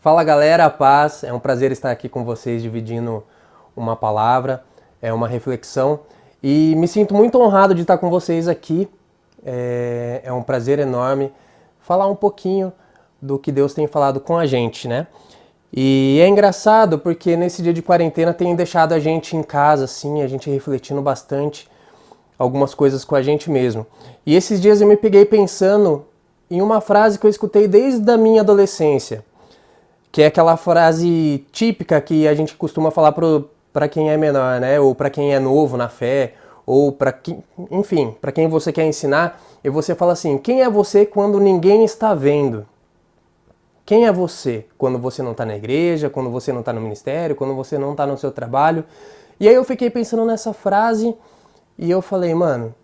Fala galera, paz, é um prazer estar aqui com vocês dividindo uma palavra, é uma reflexão e me sinto muito honrado de estar com vocês aqui, é um prazer enorme falar um pouquinho do que Deus tem falado com a gente, né? E é engraçado porque nesse dia de quarentena tem deixado a gente em casa, assim, a gente refletindo bastante algumas coisas com a gente mesmo. E esses dias eu me peguei pensando em uma frase que eu escutei desde a minha adolescência, que é aquela frase típica que a gente costuma falar para quem é menor, né? Ou para quem é novo na fé, ou para quem, enfim, para quem você quer ensinar, e você fala assim: quem é você quando ninguém está vendo? Quem é você quando você não está na igreja, quando você não está no ministério, quando você não está no seu trabalho? E aí eu fiquei pensando nessa frase e eu falei, mano,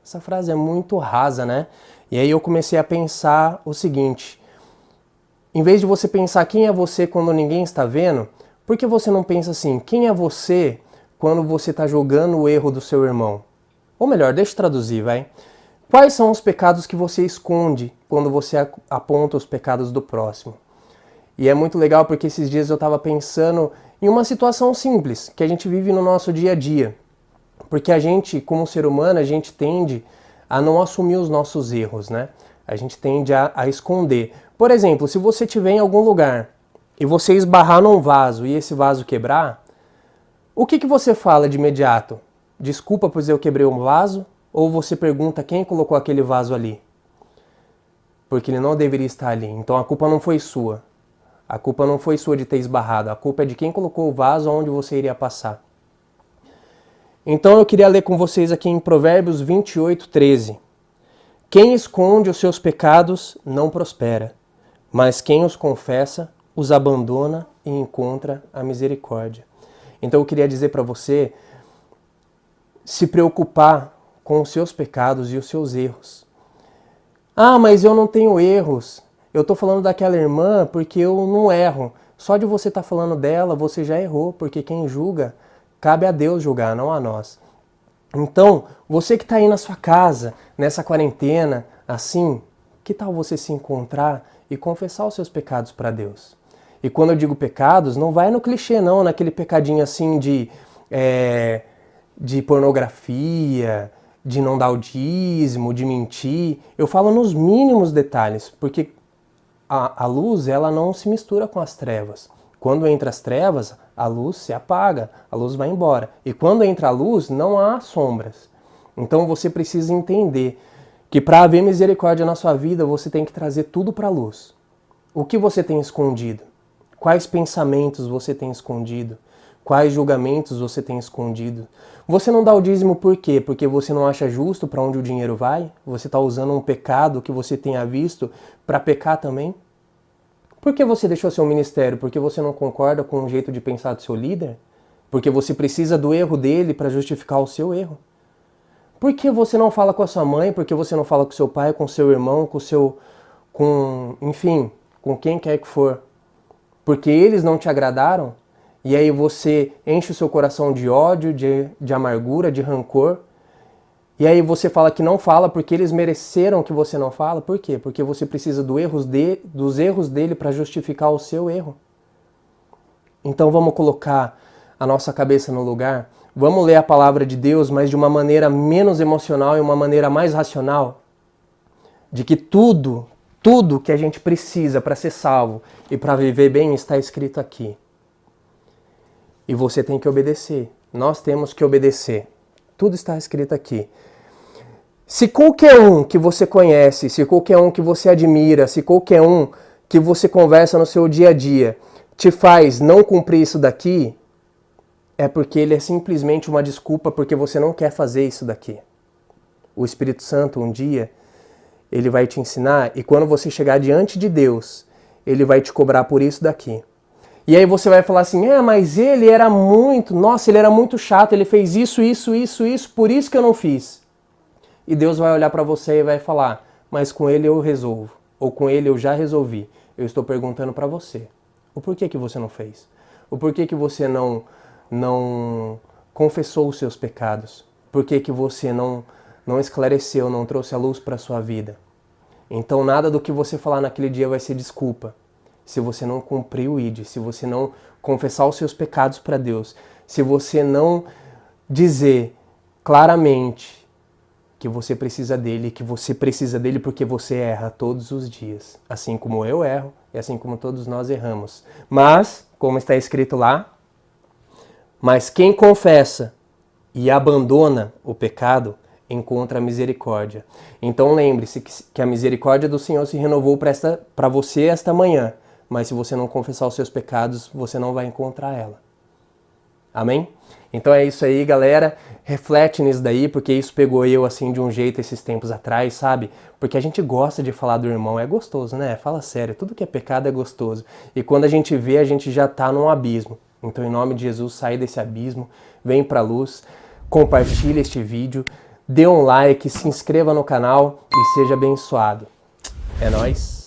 essa frase é muito rasa, né? E aí eu comecei a pensar o seguinte: em vez de você pensar quem é você quando ninguém está vendo, por que você não pensa assim, quem é você quando você está jogando o erro do seu irmão? Ou melhor, deixa eu traduzir, vai. Quais são os pecados que você esconde quando você aponta os pecados do próximo? E é muito legal porque esses dias eu estava pensando em uma situação simples que a gente vive no nosso dia a dia. Porque a gente, como ser humano, a gente tende a não assumir os nossos erros, né? A gente tende a esconder. Por exemplo, se você estiver em algum lugar e você esbarrar num vaso e esse vaso quebrar, o que você fala de imediato? Desculpa, pois eu quebrei um vaso? Ou você pergunta quem colocou aquele vaso ali? Porque ele não deveria estar ali. Então a culpa não foi sua. A culpa não foi sua de ter esbarrado. A culpa é de quem colocou o vaso onde você iria passar. Então eu queria ler com vocês aqui em Provérbios 28:13. Quem esconde os seus pecados não prospera, mas quem os confessa os abandona e encontra a misericórdia. Então eu queria dizer para você se preocupar com os seus pecados e os seus erros. Ah, mas eu não tenho erros. Eu estou falando daquela irmã porque eu não erro. Só de você estar falando dela, você já errou, porque quem julga, cabe a Deus julgar, não a nós. Então, você que está aí na sua casa, nessa quarentena, assim, que tal você se encontrar e confessar os seus pecados para Deus? E quando eu digo pecados, não vai no clichê não, naquele pecadinho assim de pornografia, de não dar o dízimo, de mentir. Eu falo nos mínimos detalhes, porque a luz ela não se mistura com as trevas. Quando entra as trevas, a luz se apaga, a luz vai embora. E quando entra a luz, não há sombras. Então você precisa entender que para haver misericórdia na sua vida, você tem que trazer tudo para a luz. O que você tem escondido? Quais pensamentos você tem escondido? Quais julgamentos você tem escondido? Você não dá o dízimo por quê? Porque você não acha justo para onde o dinheiro vai? Você está usando um pecado que você tenha visto para pecar também? Por que você deixou seu ministério? Porque você não concorda com o jeito de pensar do seu líder? Porque você precisa do erro dele para justificar o seu erro? Por que você não fala com a sua mãe? Por que você não fala com seu pai, com seu irmão, enfim, com quem quer que for? Porque eles não te agradaram? E aí você enche o seu coração de ódio, de amargura, de rancor. E aí você fala que não fala porque eles mereceram que você não fala. Por quê? Porque você precisa dos erros dele para justificar o seu erro. Então vamos colocar a nossa cabeça no lugar. Vamos ler a palavra de Deus, mas de uma maneira menos emocional e uma maneira mais racional. De que tudo que a gente precisa para ser salvo e para viver bem está escrito aqui. E você tem que obedecer. Nós temos que obedecer. Tudo está escrito aqui. Se qualquer um que você conhece, se qualquer um que você admira, se qualquer um que você conversa no seu dia a dia te faz não cumprir isso daqui, é porque ele é simplesmente uma desculpa porque você não quer fazer isso daqui. O Espírito Santo um dia, ele vai te ensinar e quando você chegar diante de Deus, ele vai te cobrar por isso daqui. E aí você vai falar assim, mas ele era muito chato, ele fez isso, por isso que eu não fiz. E Deus vai olhar para você e vai falar, mas com ele eu resolvo, ou com ele eu já resolvi. Eu estou perguntando para você, o porquê que você não fez? O porquê que você não confessou os seus pecados? Por que você não esclareceu, não trouxe a luz para a sua vida? Então nada do que você falar naquele dia vai ser desculpa. se você não cumprir o ID, se você não confessar os seus pecados para Deus, se você não dizer claramente que você precisa dele, que você precisa dele porque você erra todos os dias, assim como eu erro e assim como todos nós erramos. Mas, como está escrito lá, mas quem confessa e abandona o pecado encontra a misericórdia. Então lembre-se que a misericórdia do Senhor se renovou para você esta manhã, mas se você não confessar os seus pecados, você não vai encontrar ela. Amém? Então é isso aí, galera. Reflete nisso daí, porque isso pegou eu assim de um jeito esses tempos atrás, sabe? Porque a gente gosta de falar do irmão, é gostoso, né? Fala sério, tudo que é pecado é gostoso. E quando a gente vê, a gente já tá num abismo. Então, em nome de Jesus, sai desse abismo, vem pra luz, compartilha este vídeo, dê um like, se inscreva no canal e seja abençoado. É nóis!